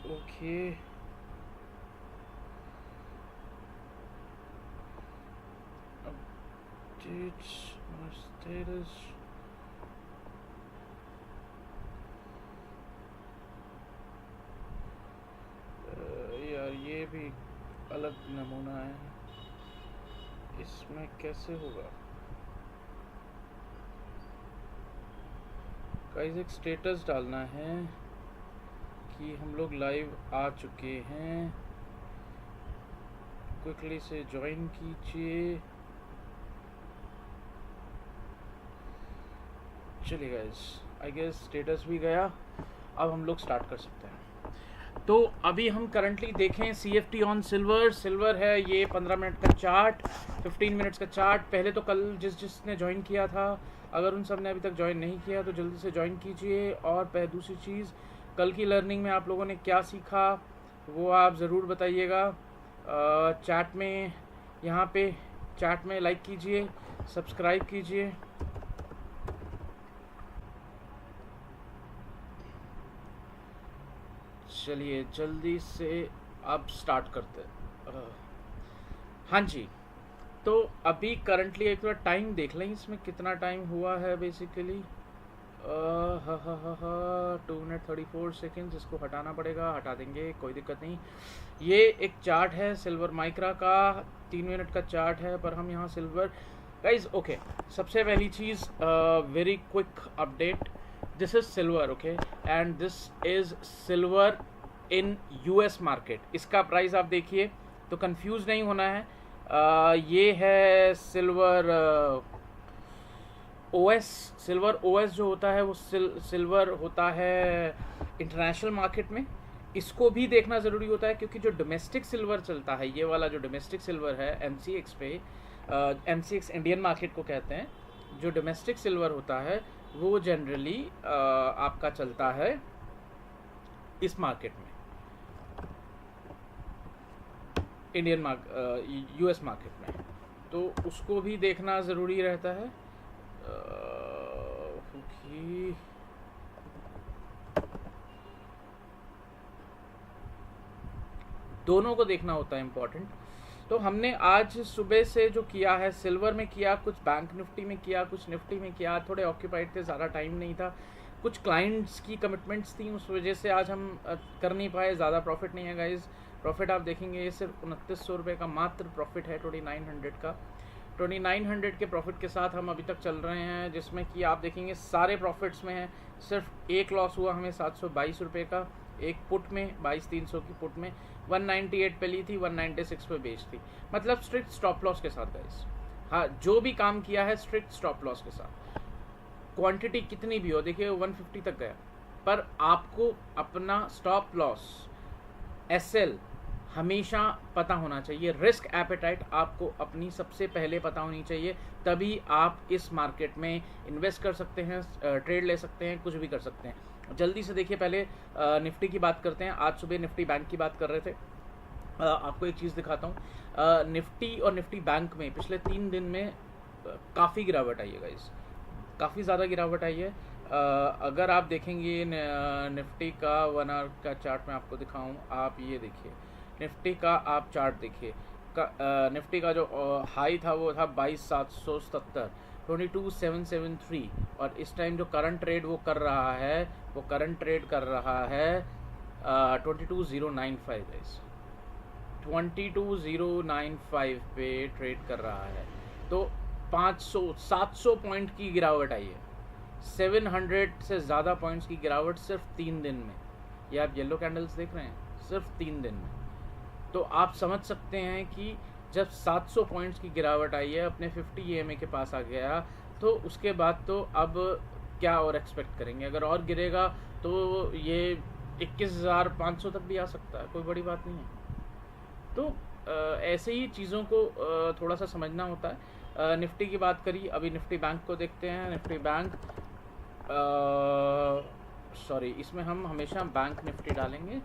Okay, updates status. यार ये भी अलग नमूना है, इसमें कैसे होगा? गाइस एक स्टेटस डालना है कि हम लोग लाइव आ चुके हैं, क्विकली से ज्वाइन कीजिए। चलिए गाइस, आई गेस स्टेटस भी गया, अब हम लोग स्टार्ट कर सकते हैं। तो अभी हम करंटली देखें CFT ऑन सिल्वर है ये 15 मिनट का चार्ट, 15 मिनट्स का चार्ट। पहले तो कल जिसने ज्वाइन किया था, अगर उन सब ने अभी तक ज्वाइन नहीं किया तो जल्दी से ज्वाइन कीजिए। और दूसरी चीज़, कल की लर्निंग में आप लोगों ने क्या सीखा वो आप ज़रूर बताइएगा चैट में। यहाँ पे चैट में लाइक कीजिए, सब्सक्राइब कीजिए। चलिए जल्दी से अब स्टार्ट करते हैं। हाँ जी, तो अभी करंटली एक बार टाइम देख लें इसमें कितना टाइम हुआ है बेसिकली। 2 मिनट 34 सेकेंड्स, इसको हटाना पड़ेगा, हटा देंगे, कोई दिक्कत नहीं। ये एक चार्ट है सिल्वर माइक्रा का, 3 मिनट का चार्ट है, पर हम यहाँ सिल्वर गाइज ओके। सबसे पहली चीज़, very quick update, this is silver okay, and this is silver in US market. इसका प्राइस आप देखिए तो कंफ्यूज नहीं होना है। ये है सिल्वर OS। सिल्वर OS जो होता है वो सिल्वर होता है इंटरनेशनल मार्केट में। इसको भी देखना ज़रूरी होता है क्योंकि जो डोमेस्टिक सिल्वर चलता है, ये वाला जो डोमेस्टिक सिल्वर है MCX पे, MCX इंडियन मार्केट को कहते हैं, जो डोमेस्टिक सिल्वर होता है वो जनरली आपका चलता है इस मार्केट में, इंडियन US मार्केट में। तो उसको भी देखना ज़रूरी रहता है। दोनों को देखना होता है इम्पोर्टेंट। तो हमने आज सुबह से जो किया है, सिल्वर में किया, कुछ बैंक निफ्टी में किया, कुछ निफ्टी में किया। थोड़े ऑक्यूपाइड थे, ज़्यादा टाइम नहीं था, कुछ क्लाइंट्स की कमिटमेंट्स थी, उस वजह से आज हम कर नहीं पाए। ज़्यादा प्रॉफिट नहीं है गाइज। प्रॉफिट आप देखेंगे ये सिर्फ 2900 रुपये का मात्र प्रॉफिट है 2900 का। 2900 के प्रॉफिट के साथ हम अभी तक चल रहे हैं, जिसमें कि आप देखेंगे सारे प्रॉफिट्स में है। सिर्फ एक लॉस हुआ हमें 722 रुपये का, एक पुट में 22,300 की पुट में 198 पे ली थी, 196 पे बेच थी, मतलब स्ट्रिक्ट स्टॉप लॉस के साथ गाइस। हाँ, जो भी काम किया है स्ट्रिक्ट स्टॉप लॉस के साथ। क्वांटिटी कितनी भी हो, देखिए 150 तक गया, पर आपको अपना स्टॉप लॉस SL हमेशा पता होना चाहिए। रिस्क एपेटाइट आपको अपनी सबसे पहले पता होनी चाहिए, तभी आप इस मार्केट में इन्वेस्ट कर सकते हैं, ट्रेड ले सकते हैं, कुछ भी कर सकते हैं। जल्दी से देखिए, पहले निफ्टी की बात करते हैं। आज सुबह निफ्टी बैंक की बात कर रहे थे, आपको एक चीज़ दिखाता हूँ। निफ्टी और निफ्टी बैंक में पिछले 3 दिन में काफ़ी गिरावट आई है गाइस, काफ़ी ज़्यादा गिरावट आई है। अगर आप देखेंगे निफ्टी का 1 आवर का चार्ट में आपको दिखाऊं, आप ये देखिए निफ्टी का आप चार्ट देखिए। निफ्टी का जो हाई था वो था 22,770, 22,773, और इस टाइम जो करंट ट्रेड वो कर रहा है, वो करंट ट्रेड कर रहा है 22,095 गाइस, 22,095 पे ट्रेड कर रहा है। तो 700 पॉइंट की गिरावट आई है, 700 से ज़्यादा पॉइंट्स की गिरावट सिर्फ 3 दिन में। ये आप येलो कैंडल्स देख रहे हैं, सिर्फ 3 दिन में। तो आप समझ सकते हैं कि जब 700 पॉइंट्स की गिरावट आई है, अपने 50 EMA के पास आ गया, तो उसके बाद तो अब क्या और एक्सपेक्ट करेंगे। अगर और गिरेगा तो ये 21,500 तक भी आ सकता है, कोई बड़ी बात नहीं है। तो ऐसे ही चीज़ों को थोड़ा सा समझना होता है। निफ्टी की बात करी, अभी निफ्टी बैंक को देखते हैं। निफ्टी बैंक, सॉरी, इसमें हम हमेशा बैंक निफ्टी डालेंगे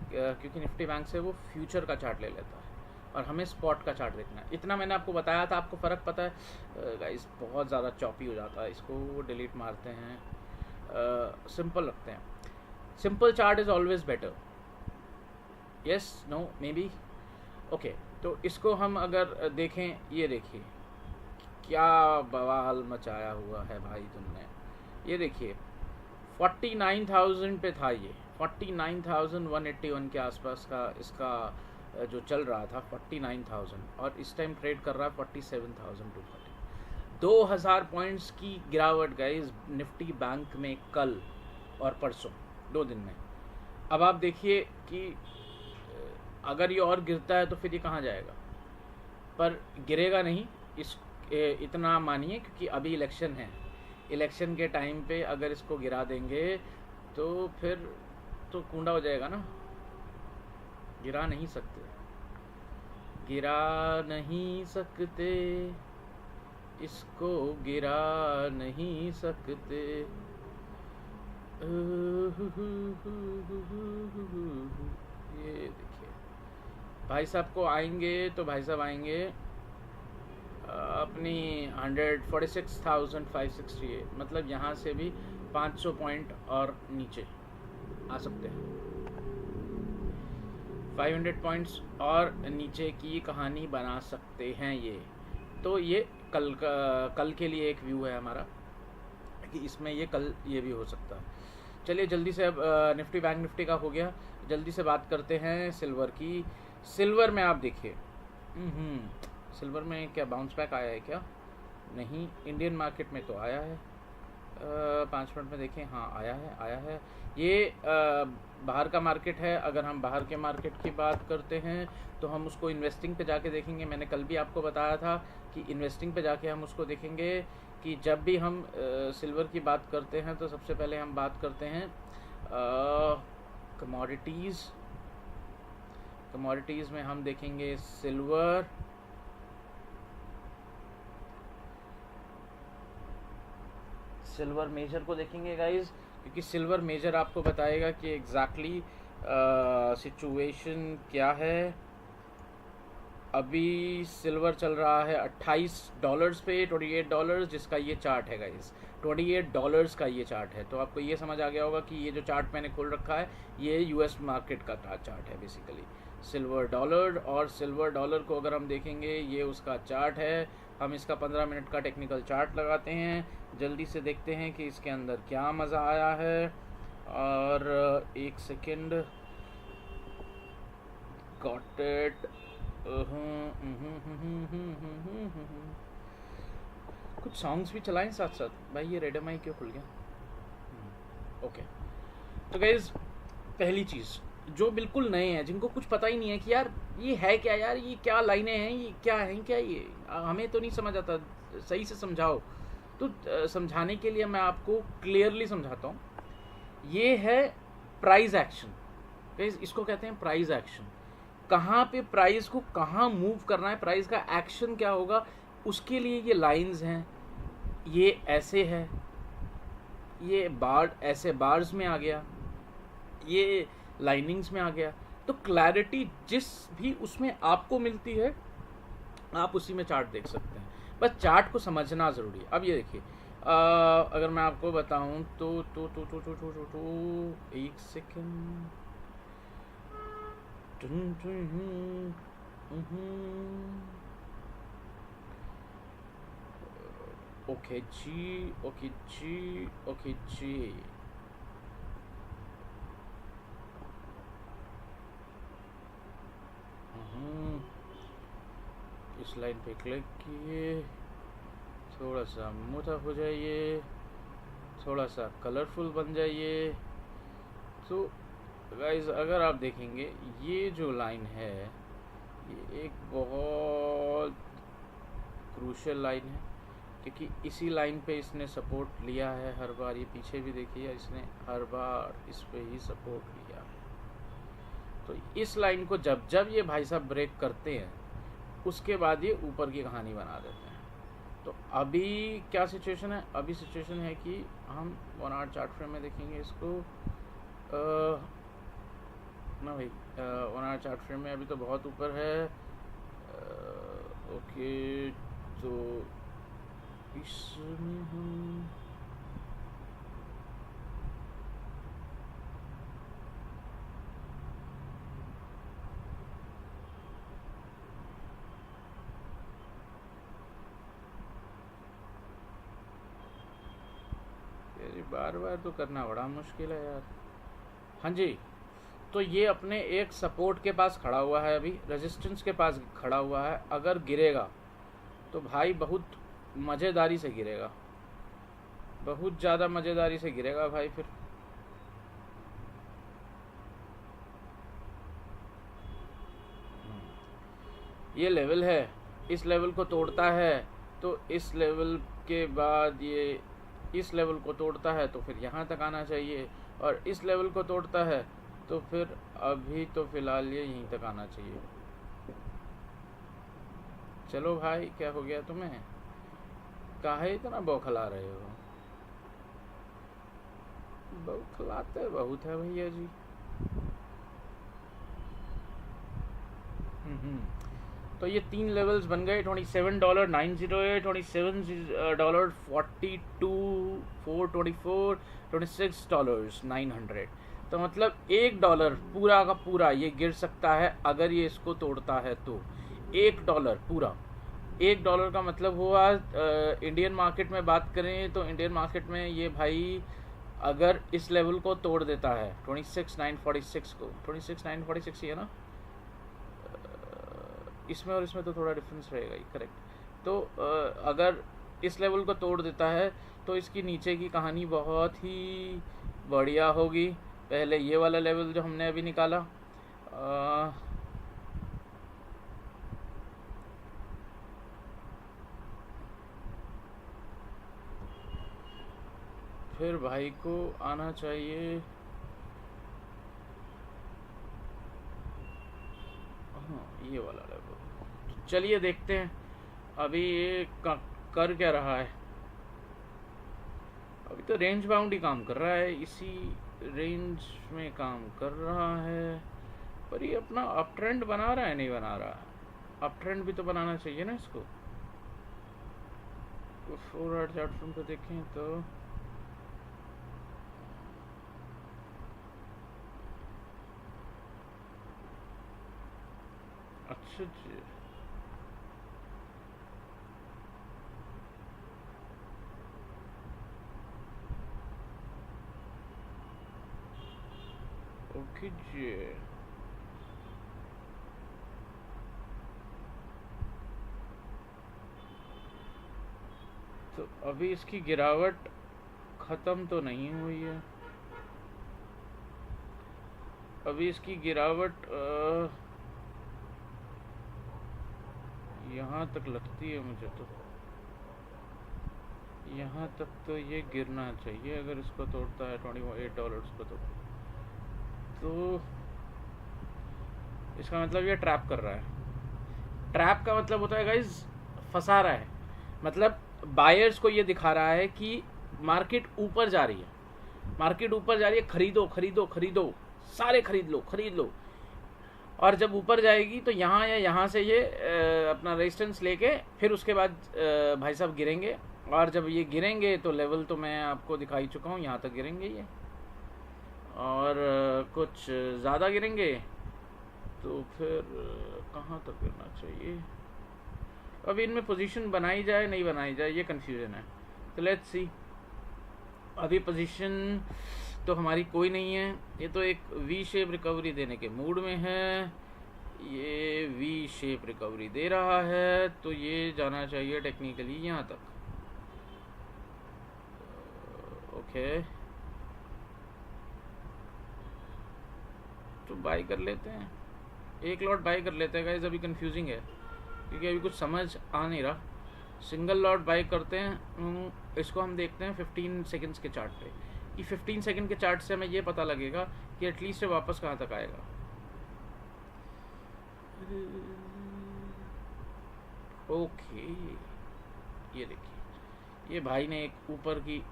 क्योंकि निफ्टी बैंक से वो फ्यूचर का चार्ट ले लेता है और हमें स्पॉट का चार्ट देखना है। इतना मैंने आपको बताया था, आपको फ़र्क पता है गाइस, बहुत ज़्यादा चॉपी हो जाता है, इसको डिलीट मारते हैं। सिंपल रखते हैं. Simple chart is always better. Yes, no, may be. Okay, तो इसको हम अगर देखें, ये देखिए क्या बवाल मचाया हुआ है भाई तुमने. ये देखिए 49,000 पे था, ये 49,181 के आसपास का इसका जो चल रहा था 49,000, और इस टाइम ट्रेड कर रहा है 47,240. 2,000 पॉइंट्स की गिरावट गाइस निफ्टी बैंक में कल और परसों 2 दिन में. अब आप देखिए कि अगर ये और गिरता है तो फिर ये कहाँ जाएगा, पर गिरेगा नहीं. इतना मानिए, क्योंकि अभी इलेक्शन है. इलेक्शन के टाइम पे अगर इसको गिरा देंगे तो फिर तो कूंडा हो जाएगा ना. गिरा नहीं सकते, गिरा नहीं सकते, इसको गिरा नहीं सकते. ये देखिए भाई साहब को आएंगे तो भाई साहब आएंगे अपनी 146,568, मतलब यहाँ से भी 500 पॉइंट और नीचे आ सकते हैं. 500 पॉइंट्स और नीचे की कहानी बना सकते हैं ये. तो ये कल के लिए एक व्यू है हमारा कि इसमें ये कल ये भी हो सकता है. चलिए जल्दी से, अब निफ्टी बैंक निफ्टी का हो गया, जल्दी से बात करते हैं सिल्वर की. सिल्वर में आप देखिए, सिल्वर में क्या बाउंस बैक आया है क्या? नहीं. इंडियन मार्केट में तो आया है. 5 मिनट में देखें, हाँ आया है. ये बाहर का मार्केट है. अगर हम बाहर के मार्केट की बात करते हैं तो हम उसको इन्वेस्टिंग पे जाके देखेंगे. मैंने कल भी आपको बताया था कि इन्वेस्टिंग पे जाके हम उसको देखेंगे कि जब भी हम सिल्वर की बात करते हैं तो सबसे पहले हम बात करते हैं कमोडिटीज़ में हम देखेंगे सिल्वर मेजर को देखेंगे गाइस, क्योंकि सिल्वर मेजर आपको बताएगा कि एग्जैक्टली सिचुएशन क्या है. अभी सिल्वर चल रहा है $28 पे, $28 जिसका ये चार्ट है गाइस. $28 का ये चार्ट है. तो आपको ये समझ आ गया होगा कि ये जो चार्ट मैंने खोल रखा है ये यूएस मार्केट का चार्ट है बेसिकली. सिल्वर डॉलर, और सिल्वर डॉलर को अगर हम देखेंगे ये उसका चार्ट है. हम इसका 15 मिनट का टेक्निकल चार्ट लगाते हैं, जल्दी से देखते हैं कि इसके अंदर क्या मज़ा आया है. और एक सेकेंड, गॉट इट. कुछ सॉन्ग्स भी चलाएं साथ साथ. भाई ये रेड माई क्यों खुल गया? ओके. तो गाइज पहली चीज़ जो बिल्कुल नए हैं, जिनको कुछ पता ही नहीं है कि यार ये है क्या, यार ये क्या लाइनें हैं, ये क्या हैं, क्या ये हमें तो नहीं समझ आता, सही से समझाओ. तो समझाने के लिए मैं आपको क्लियरली समझाता हूँ. ये है प्राइस एक्शन. गाइज इसको कहते हैं प्राइस एक्शन. कहाँ पे प्राइस को कहाँ मूव करना है, प्राइस का एक्शन क्या होगा, उसके लिए ये लाइंस हैं. ये ऐसे है, ये बार ऐसे बार्स में आ गया, ये लाइनिंग्स में आ गया. तो क्लैरिटी जिस भी उसमें आपको मिलती है आप उसी में चार्ट देख सकते हैं. बस चार्ट को समझना ज़रूरी है. अब ये देखिए, अगर मैं आपको बताऊं तो एक सेकेंड. ओके जी. इस लाइन पे क्लिक किए, थोड़ा सा मोटा हो जाइए, थोड़ा सा कलरफुल बन जाइए. तो गाइस अगर आप देखेंगे ये जो लाइन है ये एक बहुत क्रूशियल लाइन है, क्योंकि इसी लाइन पे इसने सपोर्ट लिया है हर बार. ये पीछे भी देखिए, इसने हर बार इस पे ही सपोर्ट लिया है. तो इस लाइन को जब जब ये भाई साहब ब्रेक करते हैं उसके बाद ये ऊपर की कहानी बना देते हैं. तो अभी क्या सिचुएशन है? अभी सिचुएशन है कि हम 1 आवर चार्ट फ्रेम में देखेंगे इसको ना भाई. 1 आवर चार्ट फ्रेम में अभी तो बहुत ऊपर है. ओके, तो इसमें हम बार बार तो करना बड़ा मुश्किल है यार। हाँ जी, तो ये अपने एक सपोर्ट के पास खड़ा हुआ है, अभी रेजिस्टेंस के पास खड़ा हुआ है। अगर गिरेगा तो भाई बहुत मज़ेदारी से गिरेगा, बहुत ज़्यादा मज़ेदारी से गिरेगा भाई। फिर ये लेवल है, इस लेवल को तोड़ता है तो इस लेवल के बाद ये इस लेवल को तोड़ता है तो फिर यहाँ तक आना चाहिए, और इस लेवल को तोड़ता है तो फिर अभी तो फ़िलहाल ये यहीं तक आना चाहिए। चलो भाई, क्या हो गया तुम्हें? काहे इतना बौखला रहे हो? बौखलाते बहुत है भैया जी। तो ये 3 लेवल्स बन गए, $27.908, $27.42, $424, $26.900। तो मतलब $1 पूरा का पूरा ये गिर सकता है अगर ये इसको तोड़ता है तो। $1 पूरा, $1 का मतलब हुआ इंडियन मार्केट में बात करें तो इंडियन मार्केट में ये भाई अगर इस लेवल को तोड़ देता है 26,946 को, 26,946 ही है ना, इसमें और इसमें तो थोड़ा डिफरेंस रहेगा ही, करेक्ट। तो अगर इस लेवल को तोड़ देता है तो इसकी नीचे की कहानी बहुत ही बढ़िया होगी। पहले ये वाला लेवल जो हमने अभी निकाला, फिर भाई को आना चाहिए, हाँ ये वाला लेवल। चलिए देखते हैं अभी ये कर क्या रहा है। अभी तो रेंज बाउंड ही काम कर रहा है, इसी रेंज में काम कर रहा है, पर ये अपना अप ट्रेंड बना रहा है नहीं बना रहा? अप ट्रेंड भी तो बनाना चाहिए ना इसको। 4 आवर्स चार्ट फ्रेम पे देखें तो अच्छा जी, ओके जी। तो अभी इसकी गिरावट ख़त्म तो नहीं हुई है, अभी इसकी गिरावट यहाँ तक लगती है मुझे, तो यहाँ तक तो ये गिरना चाहिए अगर इसको तोड़ता है $28 को। तो इसका मतलब ये ट्रैप कर रहा है। ट्रैप का मतलब होता है गाइज फंसा रहा है, मतलब बायर्स को ये दिखा रहा है कि मार्केट ऊपर जा रही है, मार्केट ऊपर जा रही है, खरीदो खरीदो खरीदो, सारे खरीद लो। और जब ऊपर जाएगी तो यहाँ या यहाँ से ये अपना रेजिस्टेंस लेके फिर उसके बाद भाई साहब गिरेंगे, और जब ये गिरेंगे तो लेवल तो मैं आपको दिखाई चुका हूँ, यहाँ तक गिरेंगे ये, और कुछ ज़्यादा गिरेंगे तो फिर कहाँ तक गिरना चाहिए। अब इनमें पोजीशन बनाई जाए नहीं बनाई जाए ये कन्फ्यूज़न है, तो लेट्स सी। अभी पोजीशन तो हमारी कोई नहीं है, ये तो एक वी शेप रिकवरी देने के मूड में है, ये वी शेप रिकवरी दे रहा है, तो ये जाना चाहिए टेक्निकली यहाँ तक। ओके, तो बाई कर लेते हैं, एक लॉट बाई कर लेते हैं गाइस। अभी कंफ्यूजिंग है क्योंकि अभी कुछ समझ आ नहीं रहा। सिंगल लॉट बाई करते हैं, इसको हम देखते हैं 15 सेकंड्स के चार्ट पे, कि 15 सेकंड के चार्ट से हमें ये पता लगेगा कि एटलीस्ट ये वापस कहाँ तक आएगा। ओके, ये देखिए ये भाई ने एक ऊपर की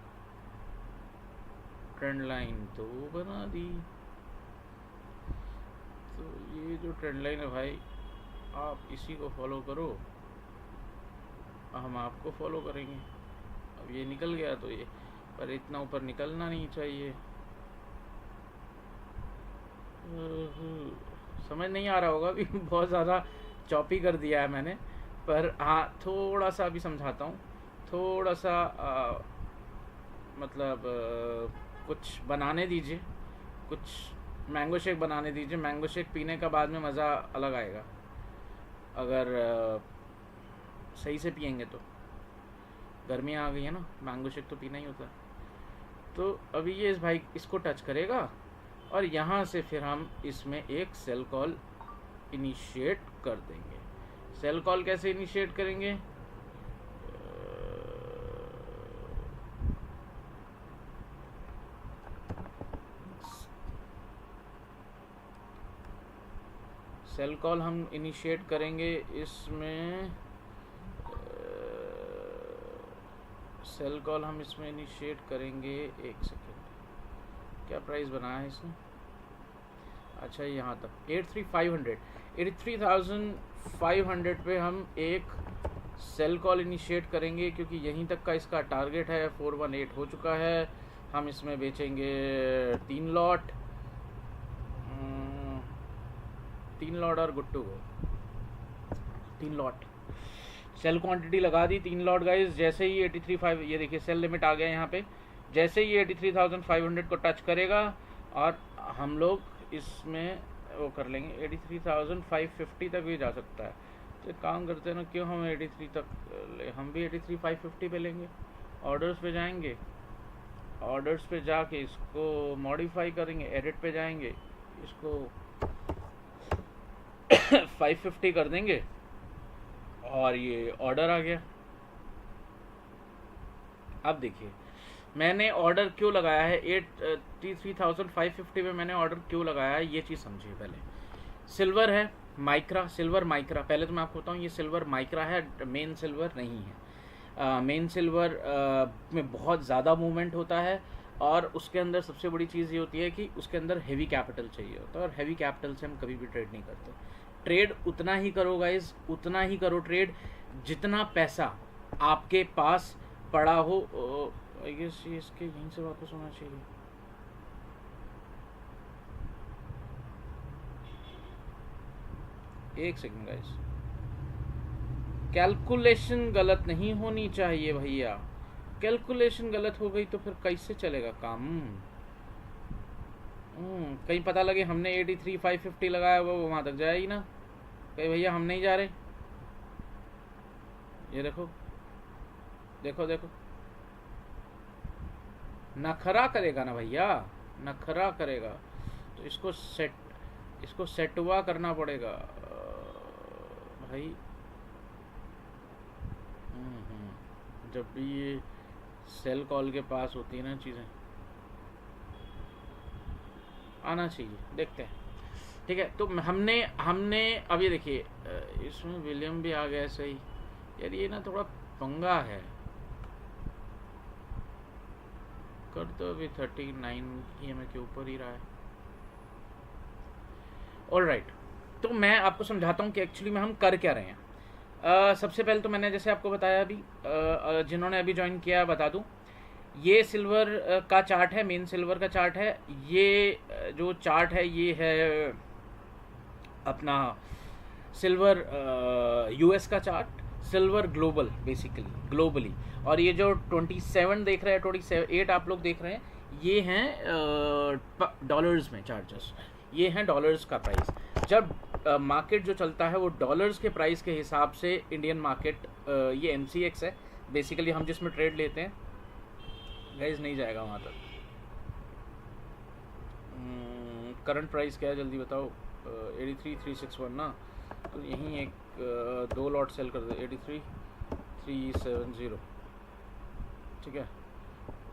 ट्रेंड लाइन तो बना दी। तो ये जो ट्रेंड लाइन है भाई, आप इसी को फॉलो करो, हम आपको फॉलो करेंगे। अब ये निकल गया तो ये, पर इतना ऊपर निकलना नहीं चाहिए। समझ नहीं आ रहा होगा अभी बहुत ज़्यादा चॉपी कर दिया है मैंने, पर हाँ थोड़ा सा अभी समझाता हूँ। थोड़ा सा मतलब कुछ बनाने दीजिए, कुछ मैंगो शेक बनाने दीजिए। मैंगो शेक पीने का बाद में मज़ा अलग आएगा अगर सही से पियेंगे तो। गर्मियाँ आ गई है ना, मैंगो शेक तो पीना ही होता है। तो अभी ये इस भाई इसको टच करेगा और यहाँ से फिर हम इसमें एक सेल कॉल इनिशिएट कर देंगे। सेल कॉल कैसे इनिशिएट करेंगे? सेल कॉल हम इनिशिएट करेंगे इसमें, सेल कॉल हम इसमें इनिशिएट करेंगे। एक सेकेंड, क्या प्राइस बनाया है इसने? अच्छा यहाँ तक 83,500 पे हम एक सेल कॉल इनिशिएट करेंगे, क्योंकि यहीं तक का इसका टारगेट है। 418 हो चुका है। हम इसमें बेचेंगे 3 लॉट, 3 लॉट और good to go. 3 lot sell quantity लगा दी, 3 लॉट गाइस। जैसे ही 83,500, ये देखिए सेल लिमिट आ गया यहाँ पे। जैसे ही 83,500 को टच करेगा और हम लोग इसमें वो कर लेंगे, 83,550 तक भी जा सकता है। तो एक काम करते हैं ना, क्यों हम 83 तक ले, हम भी 83,550 पे लेंगे। ऑर्डर्स पे जाएंगे, ऑर्डर्स पे जाके इसको मॉडिफाई करेंगे, एडिट पे जाएंगे, इसको 550 कर देंगे और ये ऑर्डर आ गया। अब देखिए मैंने ऑर्डर क्यों लगाया है 83,550 में, मैंने ऑर्डर क्यों लगाया है ये चीज़ समझिए पहले। सिल्वर है, माइक्रा, सिल्वर माइक्रा। पहले तो मैं आपको बताऊँ, ये सिल्वर माइक्रा है, मेन सिल्वर नहीं है। मेन सिल्वर में बहुत ज़्यादा मूवमेंट होता है और उसके अंदर सबसे बड़ी चीज़ ये होती है कि उसके अंदर हेवी कैपिटल चाहिए होता है, और हेवी कैपिटल से हम कभी भी ट्रेड नहीं करते। ट्रेड उतना ही करो गाइज, उतना ही करो ट्रेड जितना पैसा आपके पास पड़ा हो। आई गेस ये इसके यहीं से वापस होना चाहिए। एक सेकंड गाइस, कैलकुलेशन गलत नहीं होनी चाहिए भैया। कैलकुलेशन गलत हो गई तो फिर कैसे चलेगा काम? कहीं पता लगे हमने 83,550 लगाया हुआ, वो वहां तक जाए ही ना। कहीं भैया हम नहीं जा रहे। ये देखो देखो देखो, नखरा करेगा ना भैया, नखरा करेगा। तो इसको सेटवा करना पड़ेगा भाई। जब भी ये सेल कॉल के पास होती है ना चीज़ें, आना चाहिए। देखते हैं, ठीक है। तो हमने अब ये देखिए इसमें विलियम भी आ गया सही। यार ये ना थोड़ा पंगा है। कर तो अभी 39 EMA के ऊपर ही रहा है। ऑलराइट, तो मैं आपको समझाता हूँ कि एक्चुअली में हम कर क्या रहे हैं। सबसे पहले तो मैंने जैसे आपको बताया अभी, जिन्होंने अभी ज्वाइन किया बता दूँ, ये सिल्वर का चार्ट है, मेन सिल्वर का चार्ट है। ये जो चार्ट है ये है अपना सिल्वर US का chart, silver global, basically globally. और ये जो 27 देख रहे हैं, 28 आप लोग देख रहे हैं, ये हैं डॉलर्स में चार्जेस। ये हैं डॉलर्स का प्राइस। जब मार्केट जो चलता है वो डॉलर्स के प्राइस के हिसाब से इंडियन मार्केट, ये MCX है बेसिकली, हम जिसमें ट्रेड लेते हैं। गाइस नहीं जाएगा वहाँ तक। करंट प्राइस क्या है जल्दी बताओ? 83,361 ना, तो यहीं एक 2 लॉट सेल कर दे, 83,370, ठीक है।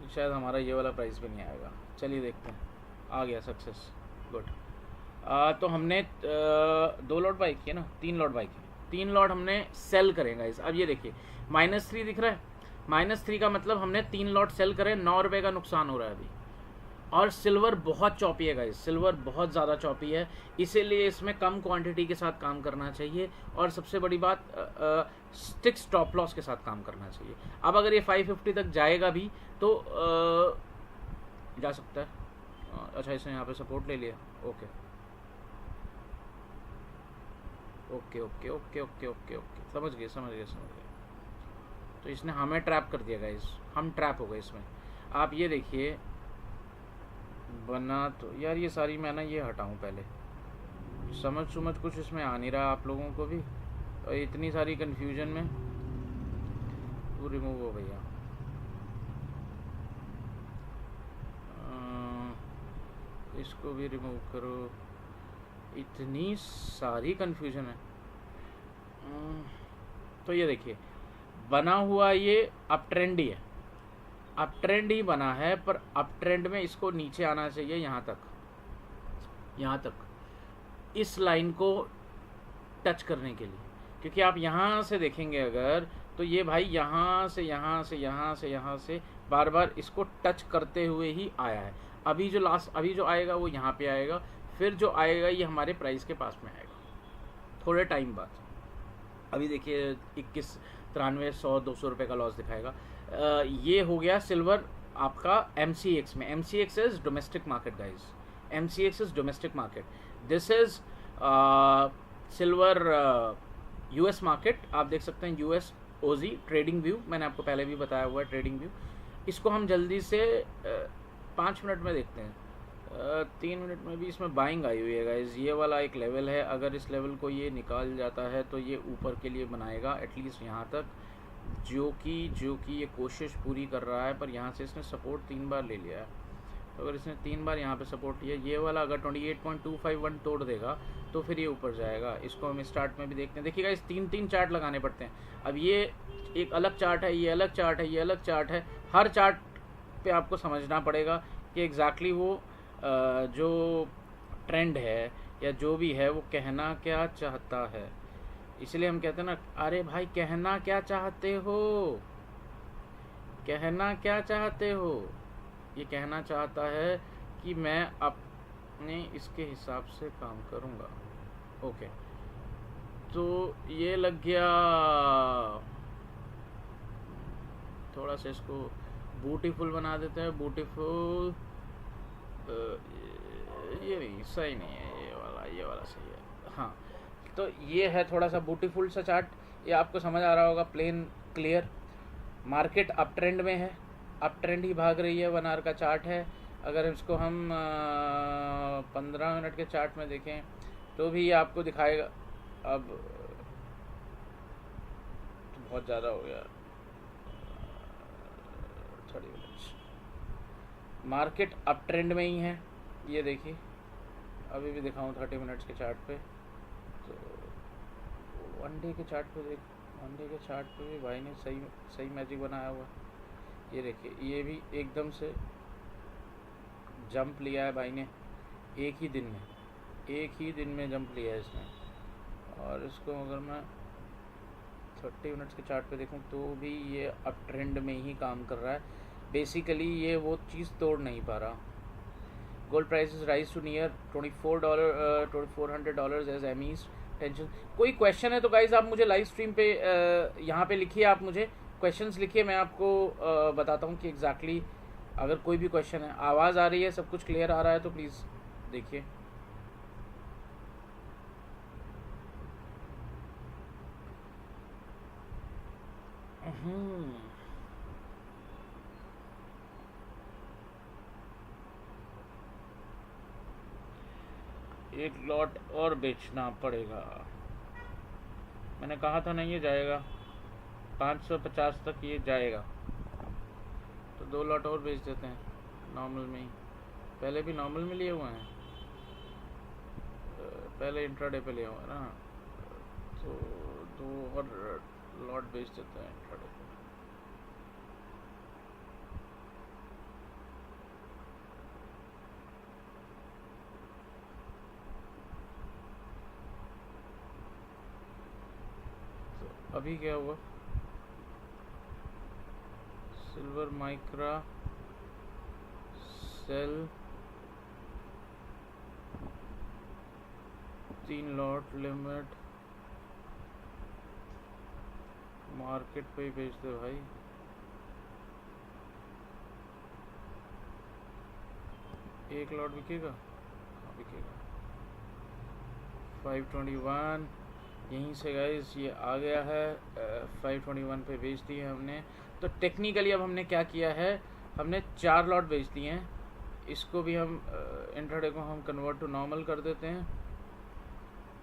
शायद हमारा ये वाला प्राइस भी नहीं आएगा। चलिए देखते हैं। आ गया, सक्सेस, गुड। तो हमने 2 लॉट बाई किए ना, 3 लॉट बाई किए, 3 लॉट हमने सेल करेंगे इस। अब ये देखिए -3 दिख रहा है, -3 का मतलब हमने 3 लॉट सेल करे, 9 रुपये का नुकसान हो रहा है अभी। और सिल्वर बहुत चौपी है गाइस, सिल्वर बहुत ज़्यादा चौपी है, इसीलिए इसमें कम क्वांटिटी के साथ काम करना चाहिए। और सबसे बड़ी बात, स्टिक स्टॉप लॉस के साथ काम करना चाहिए। अब अगर ये 550 तक जाएगा भी तो जा सकता है। अच्छा, इसने यहाँ पे सपोर्ट ले लिया। Okay okay okay okay okay okay okay, समझ गए। तो इसने हमें ट्रैप कर दिया गाइस, हम ट्रैप हो गए इसमें। आप ये देखिए बना तो यार ये सारी मैं ना ये हटाऊं पहले, समझ कुछ इसमें आ नहीं रहा आप लोगों को भी, और इतनी सारी कंफ्यूजन में वो रिमूव हो भैया। इसको भी रिमूव करो, इतनी सारी कंफ्यूजन है। तो ये देखिए बना हुआ ये अप ट्रेंड ही है, अप ट्रेंड ही बना है, पर अप ट्रेंड में इसको नीचे आना चाहिए यहाँ तक इस लाइन को टच करने के लिए, क्योंकि आप यहाँ से देखेंगे अगर तो ये भाई यहाँ से बार बार इसको टच करते हुए ही आया है। अभी जो आएगा वो यहाँ पे आएगा, फिर जो आएगा ये हमारे प्राइस के पास में आएगा थोड़े टाइम बाद। अभी देखिए 21, 93, 100, 200 रुपये का लॉस दिखाएगा। ये हो गया सिल्वर आपका MCX में। MCX is domestic market guys, MCX is domestic market, this is silver US market. आप देख सकते हैं US OZ ट्रेडिंग व्यू, मैंने आपको पहले भी बताया हुआ है ट्रेडिंग व्यू। इसको हम जल्दी से 5 मिनट में देखते हैं, 3 मिनट में भी इसमें बाइंग आई हुई है गाइज। ये वाला एक लेवल है, अगर इस लेवल को ये निकाल जाता है तो ये ऊपर के लिए बनाएगा एटलीस्ट यहाँ तक, जो कि ये कोशिश पूरी कर रहा है। पर यहाँ से इसने सपोर्ट 3 बार ले लिया है, तो अगर इसने 3 बार यहाँ पे सपोर्ट लिया, ये वाला अगर 28.251 तोड़ देगा तो फिर ये ऊपर जाएगा। इसको हम स्टार्ट में भी देखते हैं। देखिएगा इस 3 चार्ट लगाने पड़ते हैं। अब ये एक अलग चार्ट है, ये अलग चार्ट है, ये अलग चार्ट है, हर चार्ट पे आपको समझना पड़ेगा कि एग्जैक्टली वो जो ट्रेंड है या जो भी है वो कहना क्या चाहता है। इसलिए हम कहते हैं ना, अरे भाई कहना क्या चाहते हो, कहना क्या चाहते हो। ये कहना चाहता है कि मैं अपने इसके हिसाब से काम करूँगा। ओके, तो ये लग गया। थोड़ा सा इसको ब्यूटीफुल बना देते हैं, ब्यूटीफुल। ये नहीं सही नहीं है, ये वाला सही है। हाँ, तो ये है थोड़ा सा ब्यूटीफुल सा चार्ट, ये आपको समझ आ रहा होगा, plain clear. Market up trend में है, अप ट्रेंड ही भाग रही है, 1 आवर का चार्ट है। अगर इसको हम 15 मिनट के चार्ट में देखें तो भी ये आपको दिखाएगा। अब तो बहुत ज़्यादा हो गया, 30 मिनट्स। मार्केट अप ट्रेंड में ही है, ये देखिए। अभी भी दिखाऊं 30 मिनट्स के चार्ट पे, तो 1 डे के चार्ट पे देख, 1 डे के चार्ट पे भी भाई ने सही मैजिक बनाया हुआ। ये देखिए, ये भी एकदम से जंप लिया है भाई ने, एक ही दिन में जंप लिया है इसने। और इसको अगर मैं 30 मिनट्स के चार्ट पे देखूं तो भी ये अप ट्रेंड में ही काम कर रहा है। बेसिकली ये वो चीज़ तोड़ नहीं पा रहा। Gold prices rise to near $2400 as amid tension. कोई क्वेश्चन है तो गाइज आप मुझे लाइव स्ट्रीम पे यहाँ पे लिखिए, आप मुझे क्वेश्चंस लिखिए, मैं आपको बताता हूँ कि एग्जैक्टली अगर कोई भी क्वेश्चन है। आवाज़ आ रही है, सब कुछ क्लियर आ रहा है तो प्लीज़ देखिए। एक लॉट और बेचना पड़ेगा, मैंने कहा था नहीं ये जाएगा 550 तक, ये जाएगा तो 2 लॉट और बेच देते हैं नॉर्मल में ही। पहले भी नॉर्मल में लिए हुए हैं, पहले इंट्राडे पे लिया हुआ है ना, तो 2 और लॉट बेच देते हैं इंट्राडे पे। तो अभी क्या हुआ, silver micro sell 3 lot limit, market पे ही बेच दे भाई। एक लॉट बिकेगा, हाँ बिकेगा। 521 यहीं से गाइस ये आ गया है, 521 पे बेच दी है हमने। तो टेक्निकली अब हमने क्या किया है, हमने 4 लॉट बेच दिए हैं, इसको भी हम इंट्राडे को हम कन्वर्ट टू नॉर्मल कर देते हैं।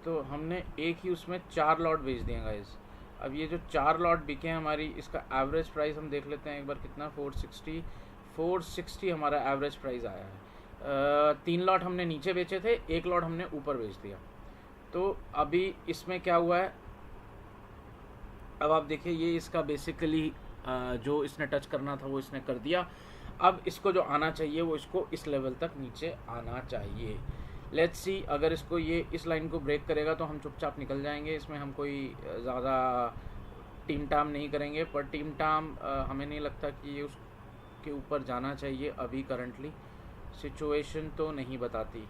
तो हमने एक ही उसमें 4 लॉट बेच दिए गाइस। अब ये जो 4 लॉट बिके हैं हमारी, इसका एवरेज प्राइस हम देख लेते हैं एक बार कितना, 460 हमारा एवरेज प्राइस आया है। 3 लॉट हमने नीचे बेचे थे, 1 लॉट हमने ऊपर बेच दिया। तो अभी इसमें क्या हुआ है, अब आप देखिए ये इसका बेसिकली जो इसने टच करना था वो इसने कर दिया। अब इसको जो आना चाहिए वो इसको इस लेवल तक नीचे आना चाहिए। लेट्स सी, अगर इसको ये इस लाइन को ब्रेक करेगा तो हम चुपचाप निकल जाएंगे, इसमें हम कोई ज़्यादा टीम टाम नहीं करेंगे। पर टीम टाम हमें नहीं लगता कि ये उसके ऊपर जाना चाहिए। अभी करंटली सिचुएशन तो नहीं बताती,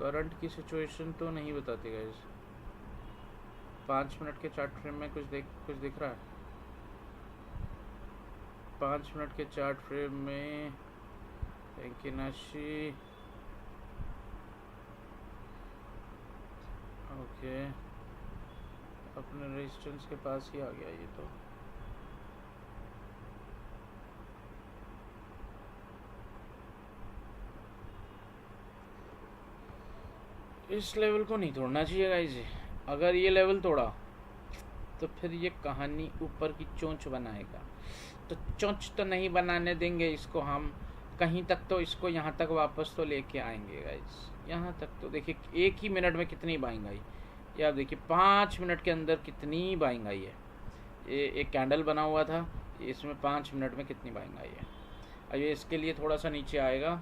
करंट की सिचुएशन तो नहीं बताती गाइस। 5 मिनट के चार्ट फ्रेम में कुछ दिख रहा है। 5 मिनट के चार्ट फ्रेम में नाशी, ओके, अपने रेजिस्टेंस के पास ही आ गया ये तो। इस लेवल को नहीं तोड़ना चाहिए गाइस। अगर ये लेवल तोड़ा तो फिर ये कहानी ऊपर की चोंच बनाएगा। तो चोंच तो नहीं बनाने देंगे इसको हम, कहीं तक तो इसको यहाँ तक वापस तो लेके आएंगे गाइस। यहाँ तक तो देखिए, एक ही मिनट में कितनी बाइंग आई, ये आप देखिए 5 मिनट के अंदर कितनी बाइंग आई है। ये एक कैंडल बना हुआ था, इसमें 5 मिनट में कितनी बाइंग आई है। अब ये इसके लिए थोड़ा सा नीचे आएगा।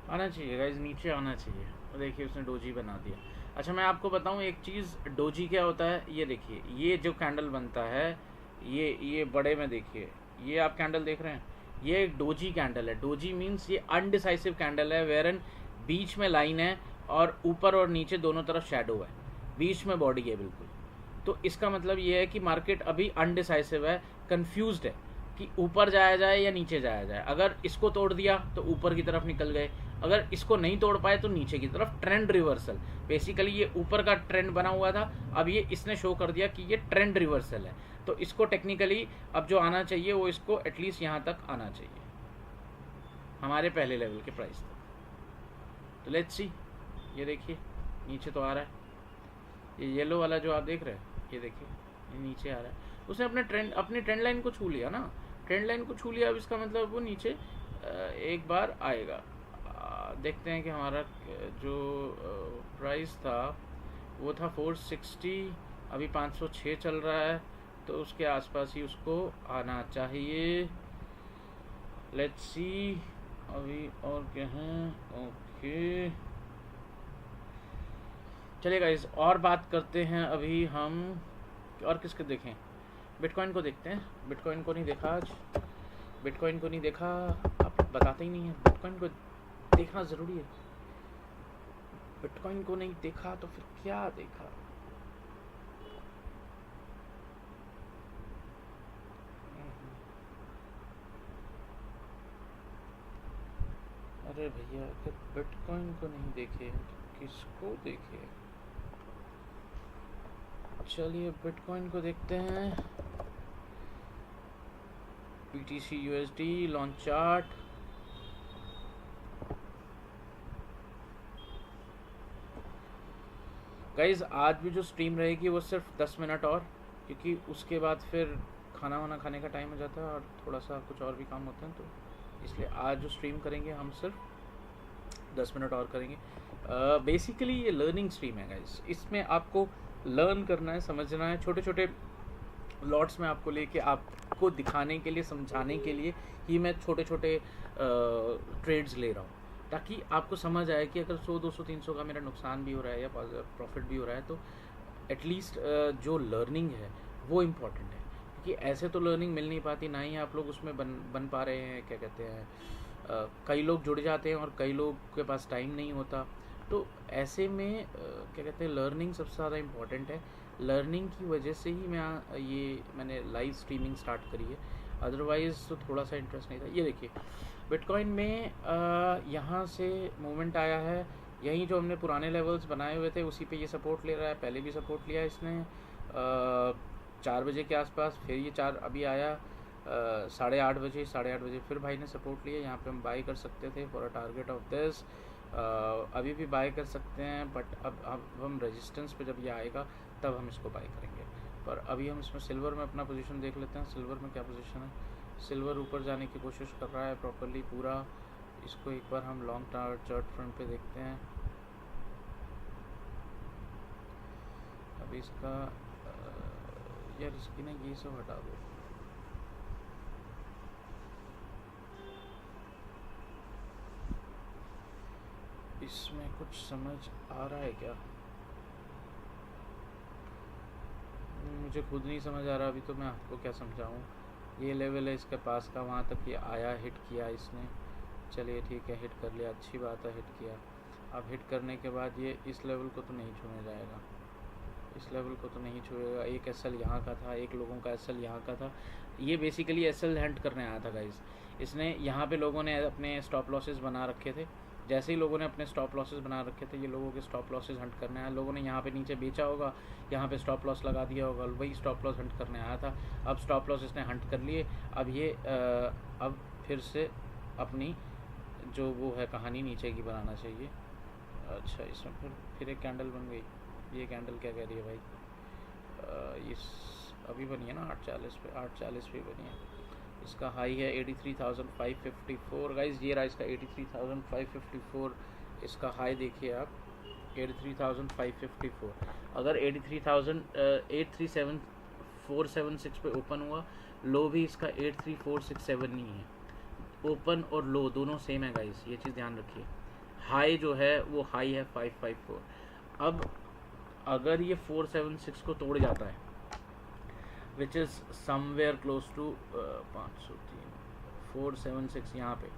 आना चाहिए गाइज, नीचे आना चाहिए। और देखिए उसने डोजी बना दिया। अच्छा मैं आपको बताऊं एक चीज़, डोजी क्या होता है, ये देखिए ये जो कैंडल बनता है, ये बड़े में देखिए, ये आप कैंडल देख रहे हैं, ये एक डोजी कैंडल है। डोजी मीन्स ये अनडिसाइसिव कैंडल है, वेरन बीच में लाइन है और ऊपर और नीचे दोनों तरफ शेडो है, बीच में बॉडी है बिल्कुल। तो इसका मतलब ये है कि मार्केट अभी अनडिसाइसिव है, कंफ्यूज्ड है कि ऊपर जाया जाए या नीचे जाया जाए। अगर इसको तोड़ दिया तो ऊपर की तरफ निकल गए, अगर इसको नहीं तोड़ पाए तो नीचे की तरफ। ट्रेंड रिवर्सल, बेसिकली ये ऊपर का ट्रेंड बना हुआ था, अब ये इसने शो कर दिया कि ये ट्रेंड रिवर्सल है। तो इसको टेक्निकली अब जो आना चाहिए वो इसको एटलीस्ट यहाँ तक आना चाहिए, हमारे पहले लेवल के प्राइस तक। तो लेट्स सी, ये देखिए नीचे तो आ रहा है, ये येलो वाला जो आप देख रहे हैं, ये देखिए ये नीचे आ रहा है। उसने अपनी ट्रेंड लाइन को छू लिया ना, ट्रेंड लाइन को छू लिया। अब इसका मतलब वो नीचे एक बार आएगा। देखते हैं कि हमारा जो प्राइस था वो था 460, अभी 506 चल रहा है, तो उसके आसपास ही उसको आना चाहिए। लेट्स सी अभी और क्या है। ओके चलिए गाइस, और बात करते हैं अभी हम, और किसके देखें, बिटकॉइन को देखते हैं। बिटकॉइन को नहीं देखा आज, बिटकॉइन को नहीं देखा, आप बताते ही नहीं है। बिटकॉइन को देखना ज़रूरी है, बिटकॉइन को नहीं देखा तो फिर क्या देखा। अरे भैया, अगर बिटकॉइन को नहीं देखे तो किसको देखे। चलिए बिटकॉइन को देखते हैं। BTC USD launch chart, guys आज भी जो स्ट्रीम रहेगी वो सिर्फ 10 मिनट और, क्योंकि उसके बाद फिर खाना वाना खाने का टाइम हो जाता है और थोड़ा सा कुछ और भी काम होते हैं, तो इसलिए आज जो स्ट्रीम करेंगे हम सिर्फ 10 मिनट और करेंगे। बेसिकली ये लर्निंग स्ट्रीम है गाइज, इसमें आपको लर्न करना है, समझना है। छोटे छोटे लॉट्स में आपको लेके आपको दिखाने के लिए, समझाने के लिए ही मैं छोटे छोटे ट्रेड्स ले रहा हूँ, ताकि आपको समझ आए कि अगर 100, 200, 300 का मेरा नुकसान भी हो रहा है या प्रॉफिट भी हो रहा है, तो एटलीस्ट जो लर्निंग है वो इम्पॉर्टेंट है। क्योंकि ऐसे तो लर्निंग मिल नहीं पाती, ना ही आप लोग उसमें बन पा रहे हैं। क्या कहते हैं, कई लोग जुड़ जाते हैं और कई लोग के पास टाइम नहीं होता। तो ऐसे में क्या कहते हैं, लर्निंग सबसे ज़्यादा इम्पॉर्टेंट है। लर्निंग की वजह से ही मैंने लाइव स्ट्रीमिंग स्टार्ट करी है, अदरवाइज़ तो थोड़ा सा इंटरेस्ट नहीं था। ये देखिए बिटकॉइन में यहाँ से मूवमेंट आया है, यहीं जो हमने पुराने लेवल्स बनाए हुए थे उसी पे ये सपोर्ट ले रहा है। पहले भी सपोर्ट लिया इसने 4 बजे के आसपास, फिर ये 4 अभी आया 8:30 बजे, 8:30 बजे फिर भाई ने सपोर्ट लिया। यहाँ पे हम बाई कर सकते थे for a target of this, अभी भी बाय कर सकते हैं, बट अब हम रेजिस्टेंस पे जब ये आएगा तब हम इसको बाय करेंगे। पर अभी हम इसमें सिल्वर में अपना पोजीशन देख लेते हैं। सिल्वर में क्या पोजीशन है, सिल्वर ऊपर जाने की कोशिश कर रहा है प्रॉपरली पूरा। इसको एक बार हम लॉन्ग चार्ट फ्रंट पे देखते हैं। अभी इसका यार इसकी ना ये सब हटा दो, इसमें कुछ समझ आ रहा है क्या, मुझे खुद नहीं समझ आ रहा अभी, तो मैं आपको क्या समझाऊँ। ये लेवल है इसके पास का, वहाँ तक ये आया, हिट किया इसने, चलिए ठीक है हिट कर लिया, अच्छी बात है हिट किया। अब हिट करने के बाद ये इस लेवल को तो नहीं छूने जाएगा, इस लेवल को तो नहीं छूएगा। एक एसएल यहाँ का था, एक लोगों का एसएल यहाँ का था। ये बेसिकली एसएल हंट करने आया था गाइस। इसने यहाँ पे लोगों ने अपने स्टॉप लॉसेस बना रखे थे, जैसे ही लोगों ने अपने स्टॉप लॉसेस बना रखे थे ये लोगों के स्टॉप लॉसेस हंट करने आया। लोगों ने यहाँ पे नीचे बेचा होगा, यहाँ पे स्टॉप लॉस लगा दिया होगा, वही स्टॉप लॉस हंट करने आया था। अब स्टॉप लॉस इसने हंट कर लिए। अब ये अब फिर से अपनी जो वो है कहानी नीचे की बनाना चाहिए। अच्छा इसमें फिर एक कैंडल बन गई। ये कैंडल क्या कह रही है भाई, इस अभी बनी है ना 8:40 पे, 8:40 पे बनी है। इसका हाई है 83,554 गाइज, ये रहा इसका 83,554। इसका हाई देखिए आप 83,554। अगर 83,837,476 पे ओपन हुआ, लो भी इसका 83,467 नहीं है। ओपन और लो दोनों सेम है गाइज, ये चीज़ ध्यान रखिए। हाई जो है वो हाई है 554। अब अगर ये 476 को तोड़ जाता है, which is somewhere close to 503 476, यहाँ पे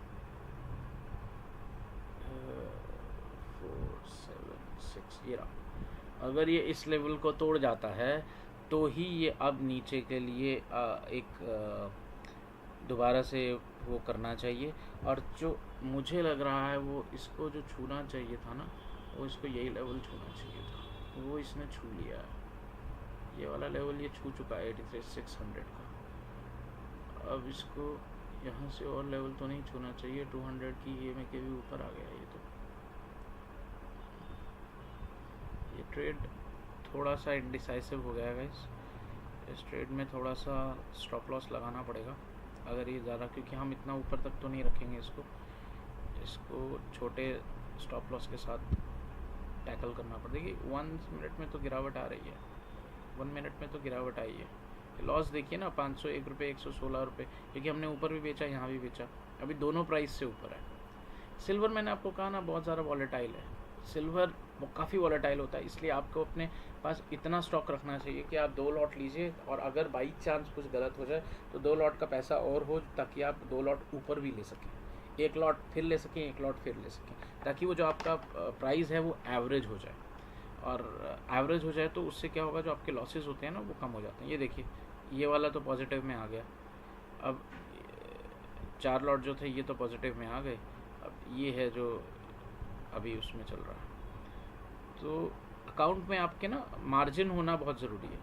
476 ये रहा। अगर ये इस लेवल को तोड़ जाता है तो ही ये अब नीचे के लिए एक दोबारा से वो करना चाहिए। और जो मुझे लग रहा है वो इसको जो छूना चाहिए था ना, वो इसको यही लेवल छूना चाहिए था, वो इसने छू लिया है। ये वाला लेवल ये छू चुका है 83,600 का। अब इसको यहाँ से और लेवल तो नहीं छूना चाहिए, 200 की ये में के भी ऊपर आ गया। ये तो ये ट्रेड थोड़ा सा इंडिसाइसिव हो गया गाइस। इस ट्रेड में थोड़ा सा स्टॉप लॉस लगाना पड़ेगा अगर ये ज़्यादा, क्योंकि हम इतना ऊपर तक तो नहीं रखेंगे इसको छोटे स्टॉप लॉस के साथ टैकल करना पड़ेगा। 1 मिनट में तो गिरावट आ रही है, 1 मिनट में तो गिरावट आई है। लॉस देखिए ना 501 रुपये, 116 रुपये, क्योंकि हमने ऊपर भी बेचा यहाँ भी बेचा, अभी दोनों प्राइस से ऊपर है। सिल्वर मैंने आपको कहा ना बहुत ज़्यादा वॉलेटाइल है, सिल्वर काफ़ी वॉलेटाइल होता है, इसलिए आपको अपने पास इतना स्टॉक रखना चाहिए कि आप 2 लॉट लीजिए, और अगर बाई चांस कुछ गलत हो जाए तो 2 लॉट का पैसा और हो, ताकि आप 2 लॉट ऊपर भी ले सकें, 1 लॉट फिर ले सकें, 1 लॉट फिर ले सकें, ताकि वो जो आपका प्राइस है वो एवरेज हो जाए। और एवरेज हो जाए तो उससे क्या होगा, जो आपके लॉसेस होते हैं ना वो कम हो जाते हैं। ये देखिए ये वाला तो पॉजिटिव में आ गया, अब 4 लॉट जो थे ये तो पॉजिटिव में आ गए, अब ये है जो अभी उसमें चल रहा है। तो अकाउंट में आपके ना मार्जिन होना बहुत ज़रूरी है,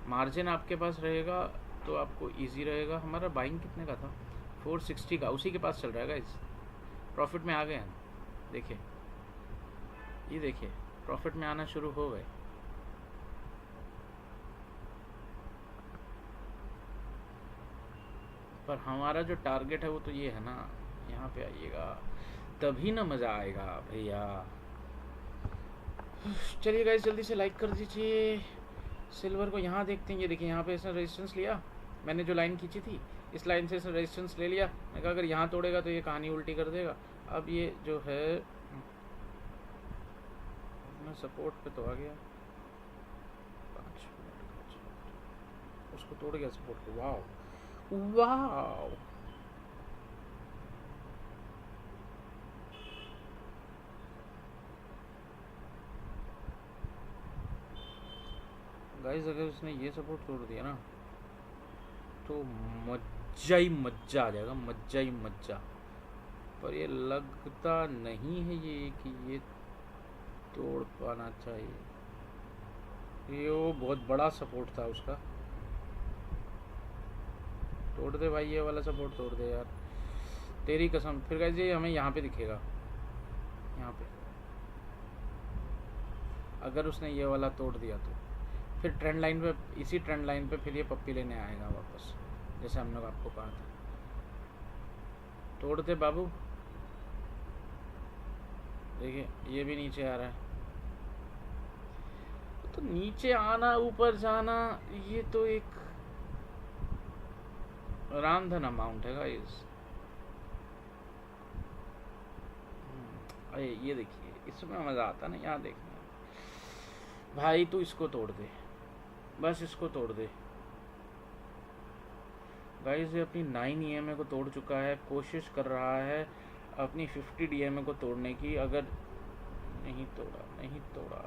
मार्जिन आपके पास रहेगा तो आपको इजी रहेगा। हमारा बाइंग कितने का था, 460 का, उसी के पास चल रहा है गाइस। प्रॉफिट में आ गए हैं, देखिए ये देखिए प्रॉफिट में आना शुरू हो गए। पर हमारा जो टारगेट है वो तो ये है ना, यहाँ पे आइएगा तभी ना मज़ा आएगा भैया। चलिए गाइस जल्दी से लाइक कर दीजिए। सिल्वर को यहाँ देखते हैं, ये देखिए यहाँ पे इसने रेजिस्टेंस लिया, मैंने जो लाइन खींची थी इस लाइन से इसने रेजिस्टेंस ले लिया। मैं कहा अगर यहाँ तोड़ेगा तो ये कहानी उल्टी कर देगा। अब ये जो है सपोर्ट पे तो आ गया, 5 मिनट का उसको तोड़ गया सपोर्ट को। वाह वाह, गाइस अगर उसने ये सपोर्ट तोड़ दिया ना तो मज्जा ही मज्जा आ जाएगा, मज्जा ही मज्जा। पर ये लगता नहीं है ये कि ये तोड़ पाना चाहिए। ये वो बहुत बड़ा सपोर्ट था उसका। तोड़ दे भाई, ये वाला सपोर्ट तोड़ दे यार, तेरी कसम। फिर गाइस ये हमें यहाँ पे दिखेगा, यहाँ पे अगर उसने ये वाला तोड़ दिया तो फिर ट्रेंड लाइन पे, इसी ट्रेंड लाइन पे फिर ये पप्पी लेने आएगा वापस, जैसे हम लोग आपको कहा था। तोड़ दे बाबू। देखिए ये भी नीचे आ रहा है, तो नीचे आना ऊपर जाना ये तो एक रामधन अमाउंट है गाइस। अरे ये देखिए, इसमें मज़ा आता ना, यहाँ देखना भाई। तू इसको तोड़ दे, बस इसको तोड़ दे गाइस। ये अपनी 9 EMA को तोड़ चुका है, कोशिश कर रहा है अपनी 50 DMA को तोड़ने की। अगर नहीं तोड़ा, नहीं तोड़ा,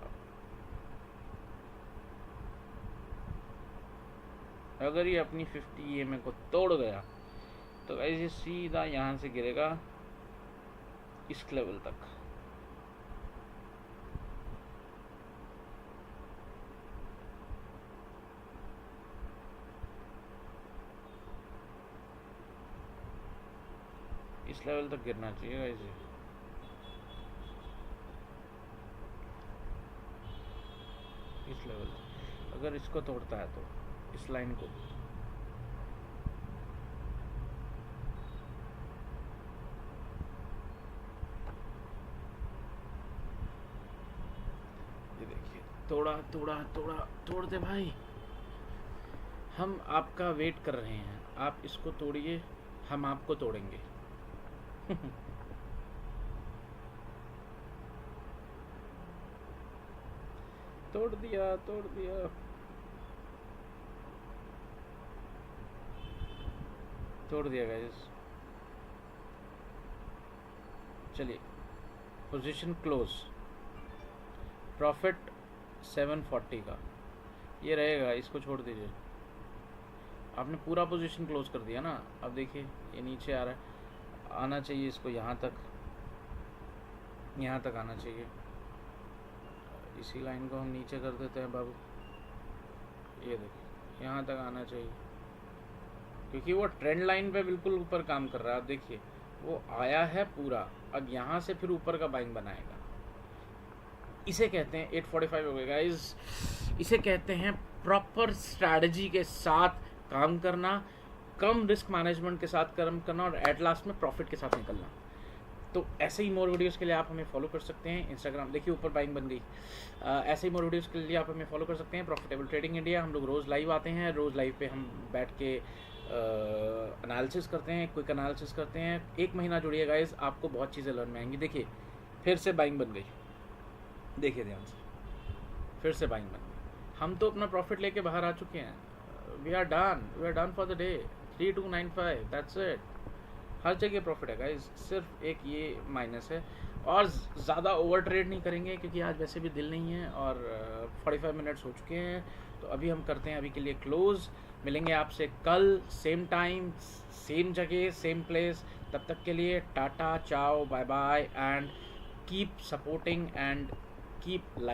अगर ये अपनी 50 EMA को तोड़ गया तो गाइस ये सीधा यहाँ से गिरेगा इस लेवल तक। इस लेवल तक गिरना चाहिए गाइस ये। इस लेवल तक अगर इसको तोड़ता है तो, इस लाइन को, ये देखिए तोड़ा तोड़ा तोड़ा, तोड़ दे भाई। हम आपका वेट कर रहे हैं, आप इसको तोड़िए, हम आपको तोड़ेंगे। तोड़ दिया, तोड़ दिया, तोड़ दिया गाइस। चलिए पोजीशन क्लोज, प्रॉफिट 740 का ये रहेगा, इसको छोड़ दीजिए। आपने पूरा पोजीशन क्लोज कर दिया ना। अब देखिए ये नीचे आ रहा है, आना चाहिए इसको यहाँ तक, यहाँ तक आना चाहिए। इसी लाइन को हम नीचे कर देते हैं बाबू। ये देखिए यहाँ तक आना चाहिए, क्योंकि वो ट्रेंड लाइन पे बिल्कुल ऊपर काम कर रहा है। अब देखिए वो आया है पूरा, अब यहाँ से फिर ऊपर का बाइंग बनाएगा। इसे कहते हैं 845 हो गए गाइस। इसे कहते हैं प्रॉपर स्ट्रैटेजी के साथ काम करना, कम रिस्क मैनेजमेंट के साथ काम करना और एट लास्ट में प्रॉफिट के साथ निकलना। तो ऐसे ही मोर वीडियोस के लिए आप हमें फॉलो कर सकते हैं इंस्टाग्राम। देखिए ऊपर बाइंग बन गई। ऐसे ही मोर वीडियोस के लिए आप हमें फॉलो कर सकते हैं प्रॉफिटेबल ट्रेडिंग इंडिया। हम लोग रोज़ लाइव आते हैं, रोज़ लाइव पे हम बैठ के एनालिसिस करते हैं, क्विक एनालिसिस करते हैं। 1 महीना जुड़िए गाइस, आपको बहुत चीज़ें लर्न में आएंगी। देखिए फिर से बाइंग बन गई, देखिए ध्यान से, फिर से बाइंग बन गई। हम तो अपना प्रॉफिट लेके बाहर आ चुके हैं। We are done for the day. 3295, that's it. हर जगह प्रॉफिट है गाइस, सिर्फ एक ये माइनस है। और ज़्यादा ओवर ट्रेड नहीं करेंगे क्योंकि आज वैसे भी दिल नहीं है और 45 मिनट्स हो चुके हैं। तो अभी हम करते हैं अभी के लिए क्लोज। मिलेंगे आपसे कल सेम टाइम, सेम जगह, सेम प्लेस। तब तक के लिए tata, ciao, bye bye and keep supporting and keep like.